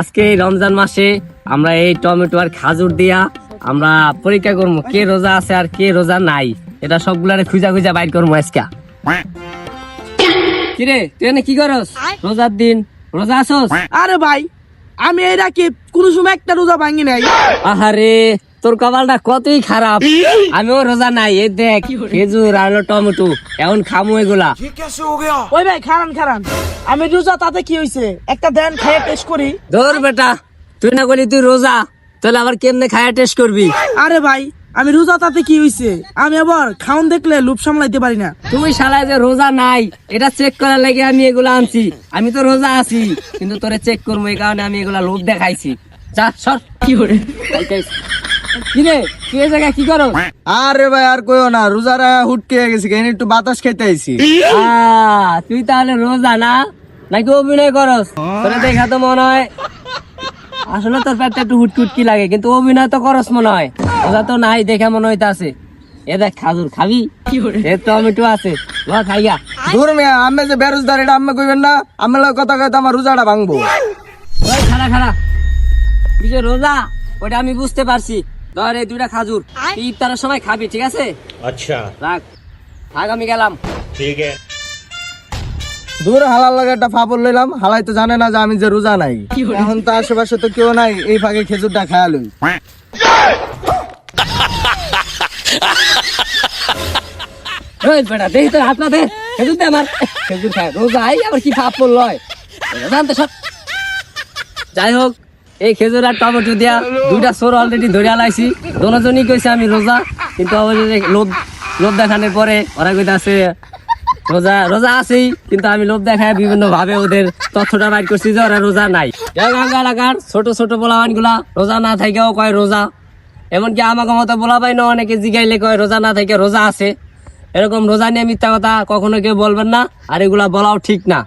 আজকে এই রমজান মাসে আমরা এই টমেটো আর খাজুর দিয়া আমরা পরীক্ষা করবো কে রোজা আছে আর কে রোজা নাই। এটা সবগুলারে খুঁজা খুঁজা বাইর করবো আজকে। কিরে তুই এনে কি করস? রোজার দিন রোজা আসোস? আরে ভাই আমি এই রাখি কোন সময় একটা রোজা ভাঙি নাই। আহারে তোর কপালটা কতই খারাপ, আমিও রোজা নাই। এই দেখ খেজুর আর হলো টমেটো, এখন খামু এগুলা। ওই ভাই খারান খারান, আমি রোজা তাতে কি হইছে, একটা দেন খাইয়ে টেস্ট করি। ধর বেটা, তুই না বলি তুই রোজা, তাহলে আবার কেমনে খায়া টেস্ট করবি? আরে ভাই আমি রোজা তাতে কি হইছে, আমি আবার খাউন দেখলে লোভ সামলাইতে পারি না। তুমি শালা যে রোজা নাই এটা চেক করার লাগে আমি এগুলা আনছি। আমি তো রোজা আছি কিন্তু তোরে চেক করবো, এই কারণে আমি এগুলা লোভ দেখাইছি। যা সর। কি করে কিরে তুই এই জায়গায় কি করো? আরে ভাই আর কইও না, রোজারা হুটকে গেছি, কেন একটু বাতাস খাইতে আইছি। তুই তাহলে রোজা না নাকি অভিনয় করস? তোরে দেখা তো মনে হয় আসলে তোর পেটটা একটু হুটকুটকি লাগে, কিন্তু অভিনয় তো করস মনে হয়। রোজা তো নাই দেখে মনে হইতাছে। এ দেখ খাজুর খাবি, এ টমেটো আছে, ল খাইয়া। দূর মিয়া, আমি যে বেরোজগার এটা আমি কইবেন না, আমি কথা কইতে আমার রোজাটা ভাঙবো। ওই খাড়া খাড়া, তুই যে রোজা ওটা আমি বুঝতে পারছি। ধর এই দুইটা খাজুর, তুই ইফতারের সময় খাবি, ঠিক আছে? अच्छा রাখ, থাক আমি গেলাম। ठीक है। দূর হালার লাগে একটা ফাপড় লইলাম, হালাই তো জানে না যে আমি যে রোজা নাই। এখন তো আশেপাশে তো কেউ নাই, এই ফাঁকে খেজুরটা খায়া লই। ওই বেটা দেখি তোর হাত না দে, খেজুর দে আমার। খেজুর খায় রোজা, আই আবার কি ফাপ পড়ল হয় জানতে সব। যাই হোক, এই খেজুর আর টমেটো দিয়া দুইটা সোর অলরেডি ধরে আলাইছি। দোনোজনই কইছে আমি রোজা, কিন্তু অবশ্যই লোভ লোভ দেখানোর পরে ওরা কইতাছে রোজা রোজা আছেই, কিন্তু আমি লোভ দেখায় বিভিন্ন ভাবে ওদের তথ্যটা বাইর করছি যে ওরা রোজা নাই। গাঙ্গা এলাকার ছোট ছোট পোলাবান গুলা রোজা না থাকেও কয় রোজা, এমনকি আমাকে মতো পোলাবাই না অনেকে জিগাইলে কয় রোজা না থাকে রোজা আছে। এরকম রোজা নিয়ে মিথ্যা কথা কখনো কেউ বলবেন না, আর এগুলা বলাও ঠিক না।